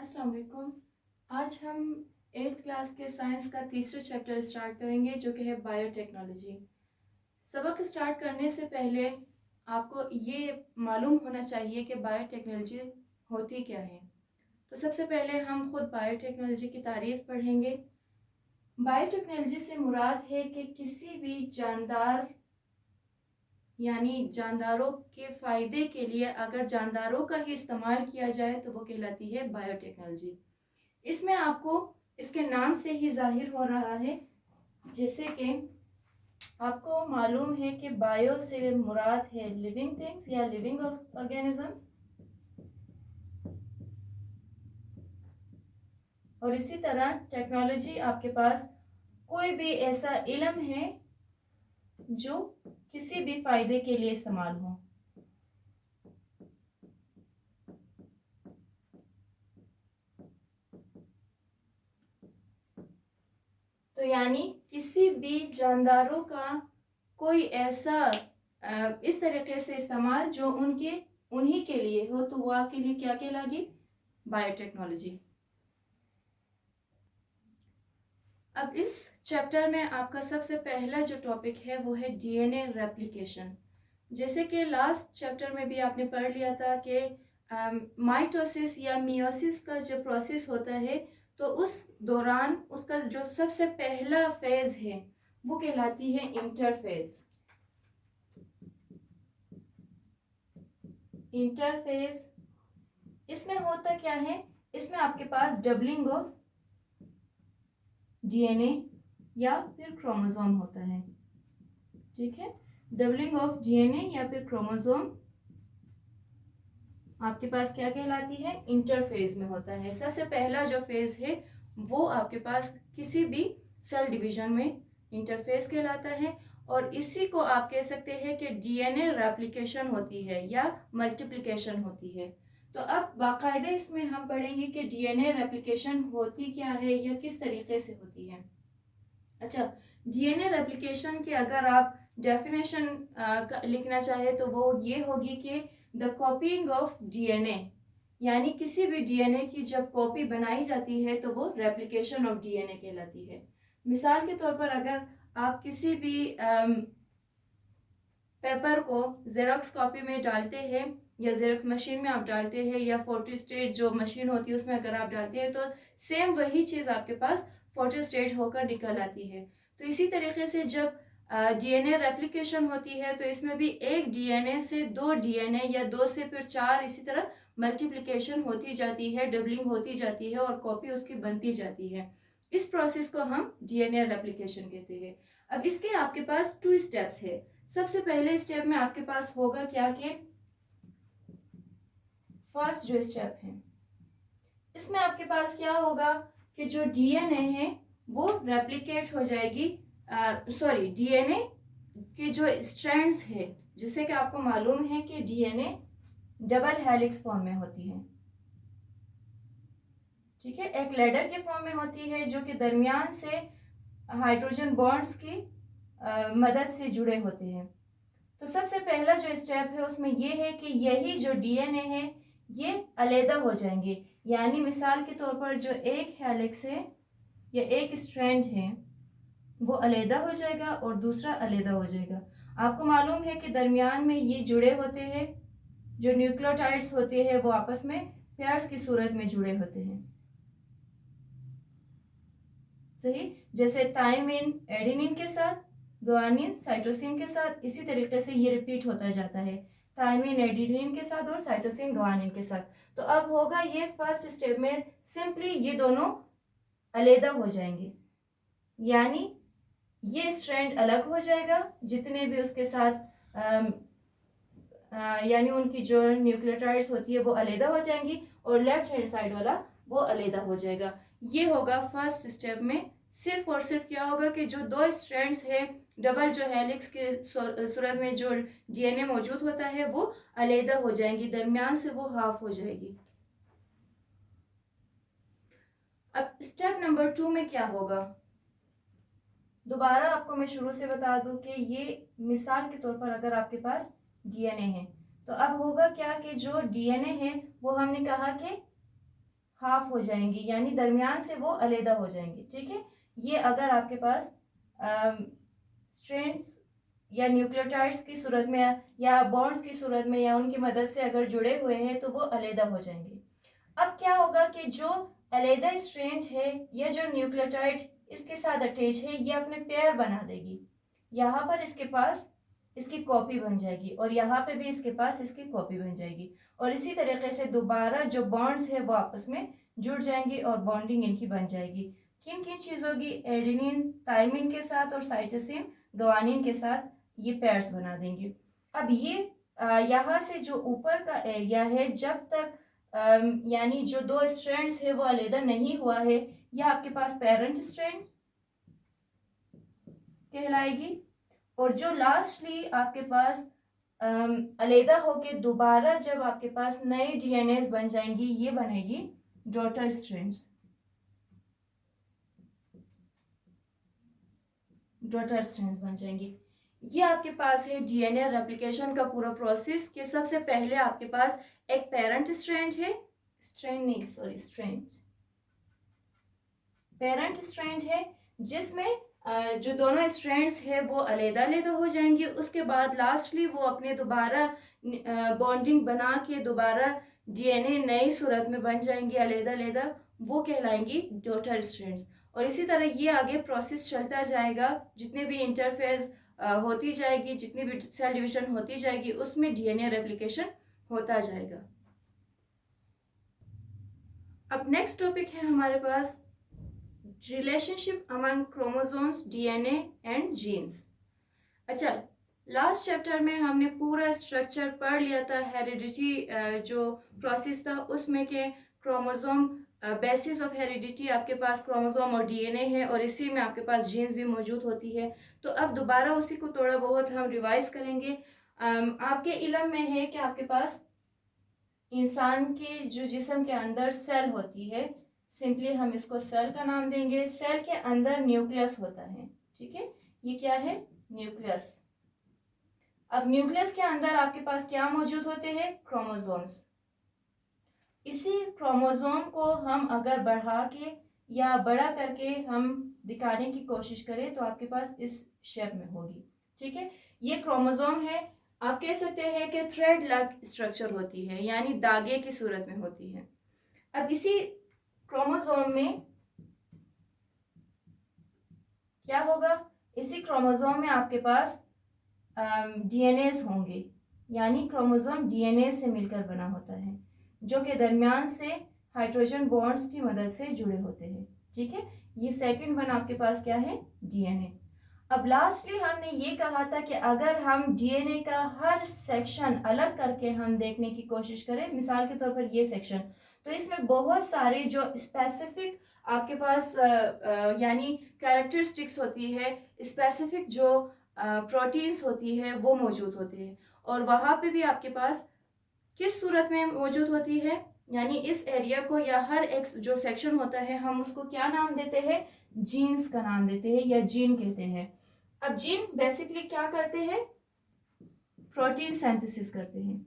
अस्सलाम वालेकुम। आज हम 8th क्लास के साइंस का तीसरा चैप्टर स्टार्ट करेंगे जो कि है बायोटेक्नोलॉजी। सबक स्टार्ट करने से पहले आपको ये मालूम होना चाहिए कि बायोटेक्नोलॉजी होती क्या है। तो सबसे पहले हम खुद बायोटेक्नोलॉजी की तारीफ पढ़ेंगे। बायोटेक्नोलॉजी से मुराद है कि किसी भी जानदार यानी जानदारों के फ़ायदे के लिए अगर जानदारों का ही इस्तेमाल किया जाए तो वो कहलाती है बायोटेक्नोलॉजी। इसमें आपको इसके नाम से ही जाहिर हो रहा है, जैसे कि आपको मालूम है कि बायो से मुराद है लिविंग थिंग्स या लिविंग ऑर्गेनिजम्स, और इसी तरह टेक्नोलॉजी आपके पास कोई भी ऐसा इल्म है जो किसी भी फायदे के लिए इस्तेमाल हो। तो यानी किसी भी जानदारों का कोई ऐसा इस तरीके से इस्तेमाल जो उन्हीं के लिए हो, तो वो आपके लिए क्या कहलाएगी? बायोटेक्नोलॉजी। अब इस चैप्टर में आपका सबसे पहला जो टॉपिक है वो है डीएनए रेप्लिकेशन। जैसे कि लास्ट चैप्टर में भी आपने पढ़ लिया था कि माइटोसिस या मियोसिस का जो प्रोसेस होता है, तो उस दौरान उसका जो सबसे पहला फेज है वो कहलाती है इंटरफेज। इंटरफेज इसमें होता क्या है? इसमें आपके पास डबलिंग ऑफ डीएनए या फिर क्रोमोसोम होता है। ठीक है, डबलिंग ऑफ डीएनए या फिर क्रोमोसोम आपके पास क्या कहलाती है? इंटरफेज में होता है। सबसे पहला जो फेज है वो आपके पास किसी भी सेल डिवीजन में इंटरफेज कहलाता है, और इसी को आप कह सकते हैं कि डीएनए रेप्लिकेशन होती है या मल्टीप्लिकेशन होती है। तो अब बाकायदे इसमें हम पढ़ेंगे कि डीएनए रेप्लिकेशन होती क्या है या किस तरीके से होती है। अच्छा, डीएनए रेप्लिकेशन की अगर आप डेफिनेशन लिखना चाहे तो वो ये होगी कि द कॉपीइंग ऑफ डीएनए, यानी किसी भी डीएनए की जब कॉपी बनाई जाती है तो वो रेप्लिकेशन ऑफ डीएनए कहलाती है। मिसाल के तौर पर अगर आप किसी भी पेपर को जेरोक्स कॉपी में डालते हैं या जेरोक्स मशीन में आप डालते हैं या फोटो स्टेट जो मशीन होती है उसमें अगर आप डालते हैं, तो सेम वही चीज़ आपके पास फोटो स्टेट होकर निकल आती है। तो इसी तरीके से जब डीएनए रेप्लिकेशन होती है तो इसमें भी एक डीएनए से दो डीएनए या दो से फिर चार, इसी तरह मल्टीप्लिकेशन होती जाती है, डबलिंग होती जाती है और कॉपी उसकी बनती जाती है। इस प्रोसेस को हम डीएनए रेप्लिकेशन कहते हैं। अब इसके आपके पास 2 स्टेप्स है। सबसे पहले स्टेप में आपके पास होगा क्या कि फर्स्ट जो स्टेप है इसमें आपके पास क्या होगा कि जो डीएनए है वो रेप्लिकेट हो जाएगी। सॉरी, डीएनए के जो स्ट्रैंड्स है, जिससे कि आपको मालूम है कि डीएनए डबल हेलिक्स फॉर्म में होती है। ठीक है, एक लैडर के फॉर्म में होती है जो कि दरमियान से हाइड्रोजन बॉन्ड्स की मदद से जुड़े होते हैं। तो सबसे पहला जो स्टेप है उसमें यह है कि यही जो डीएनए है ये अलग हो जाएंगे, यानी मिसाल के तौर पर जो एक हेलिक्स है या एक स्ट्रैंड है वो अलग हो जाएगा और दूसरा अलग हो जाएगा। आपको मालूम है कि दरमियान में ये जुड़े होते हैं, जो न्यूक्लियोटाइड्स होते हैं वो आपस में पेयर्स की सूरत में जुड़े होते हैं। सही, जैसे थायमिन एडेनिन के साथ, गुआनिन साइटोसिन के साथ, इसी तरीके से ये रिपीट होता जाता है, थायमिन एडेनिन के साथ और साइटोसिन गुआनिन के साथ। तो अब होगा ये फर्स्ट स्टेप में सिंपली ये दोनों अलग हो जाएंगे, यानी ये स्ट्रैंड अलग हो जाएगा जितने भी उसके साथ यानी उनकी जो न्यूक्लियोटाइड्स होती है वो अलग हो जाएंगी और लेफ्ट हैंड साइड वाला वो अलग हो जाएगा। ये होगा फर्स्ट स्टेप में। सिर्फ और सिर्फ क्या होगा कि जो दो स्ट्रैंड्स है डबल जो हेलिक्स के सूरत में जो डीएनए मौजूद होता है वो अलग हो जाएंगी, दरमियान से वो हाफ हो जाएगी। अब स्टेप नंबर 2 में क्या होगा, दोबारा आपको मैं शुरू से बता दूं कि ये मिसाल के तौर पर अगर आपके पास डीएनए है तो अब होगा क्या कि जो डीएनए है वो हमने कहा कि हाफ हो जाएंगी, यानी दरमियान से वो अलहदा हो जाएंगी। ठीक है, ये अगर आपके पास स्ट्रैंड्स या न्यूक्लियोटाइड्स की सूरत में या बॉन्ड्स की सूरत में या उनकी मदद से अगर जुड़े हुए हैं तो वो अलहदा हो जाएंगे। अब क्या होगा कि जो अलहदा स्ट्रैंड है या जो न्यूक्लियोटाइड इसके साथ अटैच है, ये अपने पेयर बना देगी। यहाँ पर इसके पास इसकी कॉपी बन जाएगी और यहाँ पे भी इसके पास इसकी कॉपी बन जाएगी, और इसी तरीके से दोबारा जो बॉन्ड्स है वो आपस में जुड़ जाएंगी और बॉन्डिंग इनकी बन जाएगी। किन किन चीज़ों की? एडेनिन थाइमिन के साथ और साइटोसिन ग्वानिन के साथ ये पेयर्स बना देंगे। अब ये यहाँ से जो ऊपर का एरिया है, जब तक यानी जो दो स्ट्रैंड्स है वो अलहदा नहीं हुआ है, यह आपके पास पेरेंट स्ट्रैंड कहलाएगी। और जो लास्टली आपके पास अलहदा होके दोबारा जब आपके पास नए डीएनएस बन जाएंगी, ये बनेगी डॉटर स्ट्रैंड्स। डॉटर स्ट्रैंड्स बन जाएंगी। ये आपके पास है डीएनए रेप्लिकेशन का पूरा प्रोसेस कि सबसे पहले आपके पास एक पेरेंट स्ट्रैंड है, पेरेंट स्ट्रैंड है जिसमें जो दोनों स्ट्रैंड्स है वो अलग-अलग हो जाएंगी। उसके बाद लास्टली वो अपने दोबारा बॉन्डिंग बना के दोबारा डीएनए नई सूरत में बन जाएंगी अलग-अलग, वो कहलाएंगी डॉटर स्ट्रैंड्स। और इसी तरह ये आगे प्रोसेस चलता जाएगा, जितने भी इंटरफेस होती जाएगी, जितनी भी सेल डिवीजन होती जाएगी, उसमें डीएनए रेप्लिकेशन होता जाएगा। अब नेक्स्ट टॉपिक है हमारे पास relationship among chromosomes, DNA and genes. अच्छा, लास्ट चैप्टर में हमने पूरा स्ट्रक्चर पढ़ लिया था, हेरिडिटी जो प्रोसेस था उसमें के क्रोमोसोम बेसिस ऑफ हेरिडिटी आपके पास क्रोमोसोम और डीएनए है, और इसी में आपके पास जीन्स भी मौजूद होती है। तो अब दोबारा उसी को थोड़ा बहुत हम रिवाइज करेंगे। आपके इल्म में है कि आपके पास इंसान के जो जिस्म के अंदर सेल होती है, सिंपली हम इसको सेल का नाम देंगे। सेल के अंदर न्यूक्लियस होता है। ठीक है, ये क्या है? न्यूक्लियस। अब न्यूक्लियस के अंदर आपके पास क्या मौजूद होते हैं? क्रोमोसोम्स। इसी क्रोमोसोम को हम अगर बढ़ा के या बड़ा करके हम दिखाने की कोशिश करें तो आपके पास इस शेप में होगी। ठीक है, ये क्रोमोसोम है। आप कह सकते हैं कि थ्रेड लाइक स्ट्रक्चर होती है, यानी धागे की सूरत में होती है। अब इसी क्रोमोसोम में क्या होगा? इसी क्रोमोसोम में आपके पास डीएनएस होंगे, यानी क्रोमोसोम डीएनए से मिलकर बना होता है, जो के दरमियान से हाइड्रोजन बॉन्ड्स की मदद से जुड़े होते हैं। ठीक है, ये सेकंड वन आपके पास क्या है? डीएनए। अब लास्टली हमने ये कहा था कि अगर हम डीएनए का हर सेक्शन अलग करके हम देखने की कोशिश करें, मिसाल के तौर पर ये सेक्शन, तो इसमें बहुत सारे जो स्पेसिफिक आपके पास यानी कैरेक्टरिस्टिक्स होती है, स्पेसिफिक जो प्रोटीन्स होती है वो मौजूद होते हैं, और वहाँ पे भी आपके पास किस सूरत में मौजूद होती है, यानी इस एरिया को या हर एक जो सेक्शन होता है हम उसको क्या नाम देते हैं? जीन्स का नाम देते हैं या जीन कहते हैं। अब जीन बेसिकली क्या करते हैं? प्रोटीन सिंथेसिस करते हैं।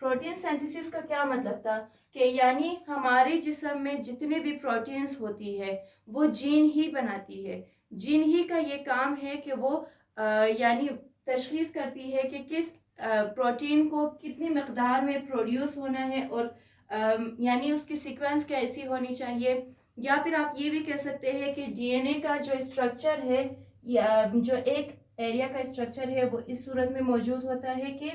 प्रोटीन सिंथेसिस का क्या मतलब था कि यानी हमारे जिस्म में जितने भी प्रोटीन्स होती है वो जीन ही बनाती है। जीन ही का ये काम है कि वो यानी तशखीस करती है कि किस प्रोटीन को कितनी मकदार में प्रोड्यूस होना है, और यानी उसकी सीक्वेंस कैसी होनी चाहिए। या फिर आप ये भी कह सकते हैं कि डीएनए का जो स्ट्रक्चर है या जो एक एरिया का स्ट्रक्चर है वो इस सूरत में मौजूद होता है कि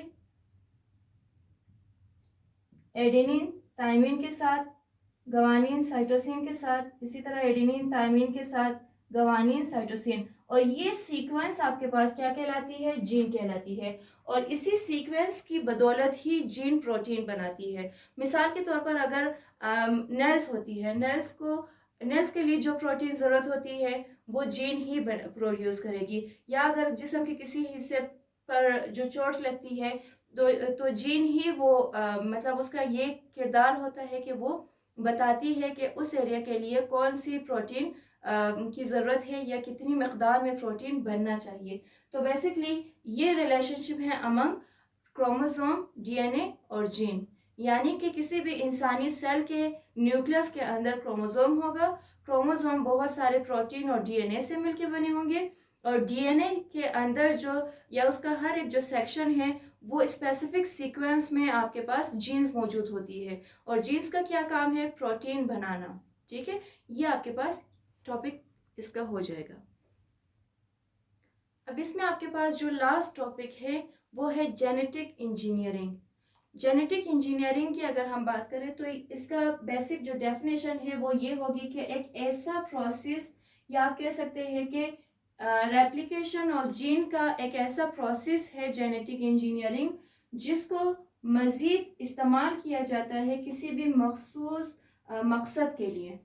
एडेनिन थाइमिन के साथ ग्वानिन साइटोसिन के साथ, इसी तरह एडेनिन थाइमिन के साथ ग्वानिन साइटोसिन, और ये सीक्वेंस आपके पास क्या कहलाती है? जीन कहलाती है। और इसी सीक्वेंस की बदौलत ही जीन प्रोटीन बनाती है। मिसाल के तौर पर अगर नर्स होती है, नर्स के लिए जो प्रोटीन ज़रूरत होती है वो जीन ही प्रोड्यूस करेगी। या अगर जिस्म के किसी हिस्से पर जो चोट लगती है तो जीन ही वो मतलब उसका ये किरदार होता है कि वो बताती है कि उस एरिया के लिए कौन सी प्रोटीन की ज़रूरत है या कितनी मकदार में प्रोटीन बनना चाहिए। तो बेसिकली ये रिलेशनशिप है अमंग क्रोमोसोम, डीएनए और जीन। यानी कि किसी भी इंसानी सेल के न्यूक्लियस के अंदर क्रोमोसोम होगा। क्रोमोसोम बहुत सारे प्रोटीन और डीएनए से मिलकर बने होंगे, और डीएनए के अंदर जो या उसका हर एक जो सेक्शन है वो स्पेसिफिक सीक्वेंस में आपके पास जीन्स मौजूद होती है, और जीन्स का क्या काम है? प्रोटीन बनाना। ठीक है, ये आपके पास टॉपिक इसका हो जाएगा। अब इसमें आपके पास जो लास्ट टॉपिक है वो है जेनेटिक इंजीनियरिंग। जेनेटिक इंजीनियरिंग की अगर हम बात करें तो इसका बेसिक जो डेफिनेशन है वो ये होगी कि एक ऐसा प्रोसेस, या आप कह सकते हैं कि रेप्लिकेशन ऑफ जीन का एक ऐसा प्रोसेस है जेनेटिक इंजीनियरिंग, जिसको मज़ीद इस्तेमाल किया जाता है किसी भी मखसूस मकसद के लिए।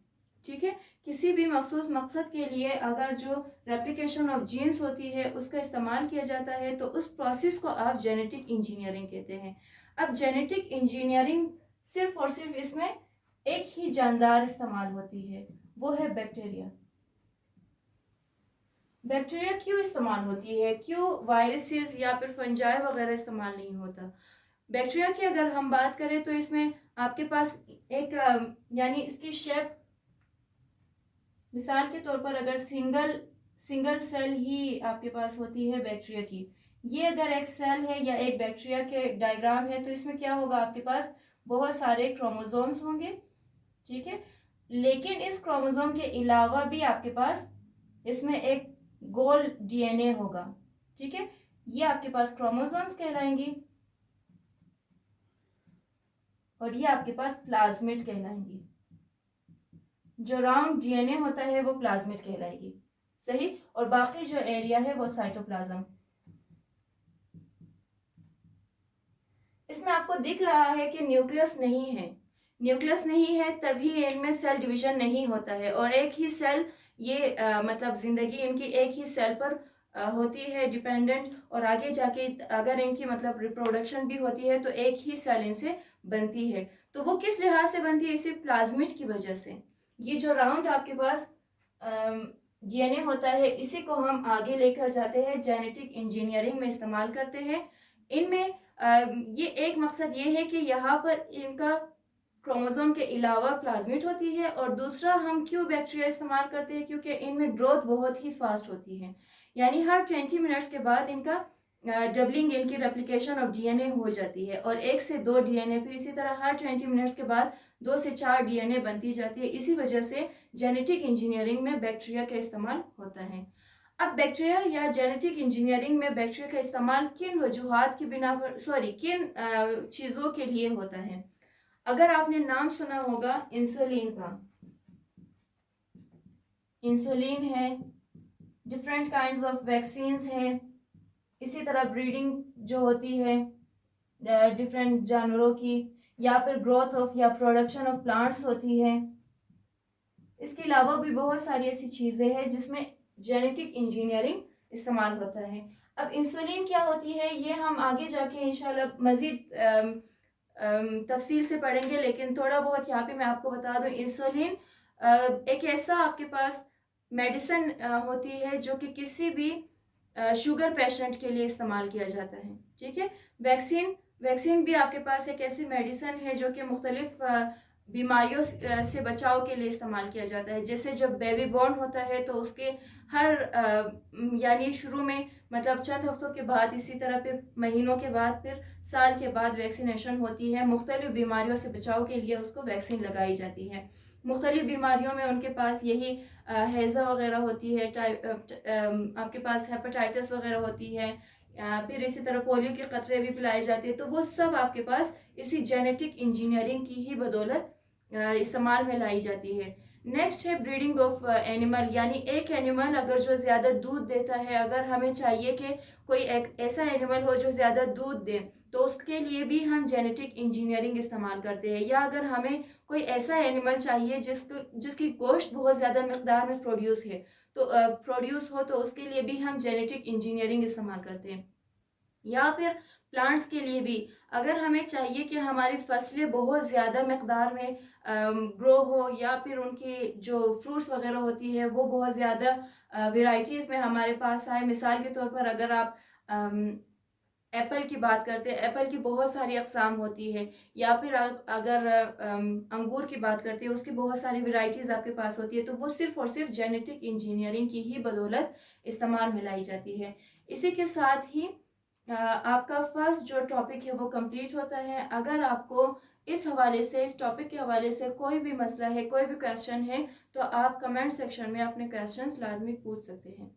ठीक है, किसी भी मखसूस मकसद के लिए अगर जो रेप्लिकेशन ऑफ जीन्स होती है उसका इस्तेमाल किया जाता है तो उस प्रोसेस को आप जेनेटिक इंजीनियरिंग कहते हैं। अब जेनेटिक इंजीनियरिंग सिर्फ और सिर्फ इसमें एक ही जानदार इस्तेमाल होती है, वो है बैक्टीरिया। बैक्टीरिया क्यों इस्तेमाल होती है? क्यों वायरसेस या फिर फंजाई वगैरह इस्तेमाल नहीं होता? बैक्टीरिया की अगर हम बात करें तो इसमें आपके पास एक यानी इसकी शेप, मिसाल के तौर पर अगर सिंगल सेल ही आपके पास होती है बैक्टीरिया की, ये अगर एक सेल है या एक बैक्टीरिया के डायग्राम है तो इसमें क्या होगा? आपके पास बहुत सारे क्रोमोसोम्स होंगे। ठीक है, लेकिन इस क्रोमोसोम के अलावा भी आपके पास इसमें एक गोल डीएनए होगा। ठीक है, ये आपके पास क्रोमोसोम्स कहलाएंगी, और ये आपके पास प्लाज्मिड कहलाएंगी। जो राउंड डीएनए होता है वो प्लाज्मिड कहलाएगी। सही, और बाकी जो एरिया है वो साइटोप्लाज्म। इसमें आपको दिख रहा है कि न्यूक्लियस नहीं है। न्यूक्लियस नहीं है तभी इनमें सेल डिवीजन नहीं होता है, और एक ही सेल ये मतलब जिंदगी इनकी एक ही सेल पर होती है डिपेंडेंट, और आगे जाके अगर इनकी मतलब रिप्रोडक्शन भी होती है तो एक ही सेल इनसे बनती है। तो वो किस लिहाज से बनती है? इसी प्लाज्मिड की वजह से। ये जो राउंड आपके पास डीएनए होता है इसी को हम आगे लेकर जाते हैं, जेनेटिक इंजीनियरिंग में इस्तेमाल करते हैं। इनमें ये एक मकसद ये है कि यहाँ पर इनका क्रोमोसोम के अलावा प्लाज्मिड होती है, और दूसरा हम क्यों बैक्टीरिया इस्तेमाल करते हैं? क्योंकि इनमें ग्रोथ बहुत ही फास्ट होती है, यानी हर 20 मिनट्स के बाद इनका डबलिंग, इनकी रेप्लिकेशन ऑफ डीएनए हो जाती है, और 1 से 2 डीएनए, फिर इसी तरह हर 20 मिनट्स के बाद 2 से 4 डीएनए बनती जाती है। इसी वजह से जेनेटिक इंजीनियरिंग में बैक्टीरिया का इस्तेमाल होता है। अब बैक्टीरिया या जेनेटिक इंजीनियरिंग में बैक्टीरिया का इस्तेमाल किन वजूहात की बिना पर किन चीज़ों के लिए होता है? अगर आपने नाम सुना होगा इंसुलिन का, इंसुलिन है, डिफरेंट काइंड्स ऑफ वैक्सीन्स हैं, इसी तरह ब्रीडिंग जो होती है डिफरेंट जानवरों की, या फिर ग्रोथ ऑफ या प्रोडक्शन ऑफ प्लांट्स होती है। इसके अलावा भी बहुत सारी ऐसी चीज़ें हैं जिसमें जेनेटिक इंजीनियरिंग इस्तेमाल होता है। अब इंसुलिन क्या होती है ये हम आगे जाके इंशाल्लाह मज़ीद तफसील से पढ़ेंगे, लेकिन थोड़ा बहुत यहाँ पे मैं आपको बता दूँ। इंसुलिन एक ऐसा आपके पास मेडिसिन होती है जो कि किसी भी शुगर पेशेंट के लिए इस्तेमाल किया जाता है। ठीक है, वैक्सीन भी आपके पास एक ऐसी मेडिसिन है जो कि मुख्तलिफ बीमारियों से बचाव के लिए इस्तेमाल किया जाता है। जैसे जब बेबी बॉर्न होता है तो उसके हर यानी शुरू में मतलब चंद हफ्तों के बाद, इसी तरह फिर महीनों के बाद, फिर साल के बाद वैक्सीनेशन होती है। मुख्तलिफ बीमारियों से बचाव के लिए उसको वैक्सीन लगाई जाती है। मुख्तलिफ बीमारियों में उनके पास यही हैज़ा वगैरह होती है, आपके पास हेपेटाइटिस वगैरह होती है, फिर इसी तरह पोलियो के कतरे भी पिलाए जाते हैं। तो वो सब आपके पास इसी जेनेटिक इंजीनियरिंग की ही बदौलत इस्तेमाल में लाई जाती है। नेक्स्ट है ब्रीडिंग ऑफ एनिमल, यानी एक एनिमल अगर जो ज़्यादा दूध देता है, अगर हमें चाहिए कि कोई एक ऐसा एनिमल हो जो ज़्यादा दूध दे, तो उसके लिए भी हम जेनेटिक इंजीनियरिंग इस्तेमाल करते हैं। या अगर हमें कोई ऐसा एनिमल चाहिए जिसकी गोश्त बहुत ज़्यादा मकदार में प्रोड्यूस हो, तो उसके लिए भी हम जेनेटिक इंजीनियरिंग इस्तेमाल करते हैं। या फिर प्लांट्स के लिए भी अगर हमें चाहिए कि हमारी फसलें बहुत ज़्यादा मकदार में ग्रो हो, या फिर उनकी जो फ्रूट्स वगैरह होती है वो बहुत ज़्यादा वेराइटीज़ में हमारे पास आए। मिसाल के तौर पर अगर आप एप्पल की बात करते हैं, एप्पल की बहुत सारी अक़साम होती है, या फिर अगर अंगूर की बात करते हैं, उसकी बहुत सारी वैरायटीज़ आपके पास होती है, तो वो सिर्फ़ और सिर्फ जेनेटिक इंजीनियरिंग की ही बदौलत इस्तेमाल में लाई जाती है। इसी के साथ ही आपका फर्स्ट जो टॉपिक है वो कंप्लीट होता है। अगर आपको इस हवाले से, इस टॉपिक के हवाले से कोई भी मसला है, कोई भी क्वेश्चन है, तो आप कमेंट सेक्शन में अपने क्वेश्चंस लाजमी पूछ सकते हैं।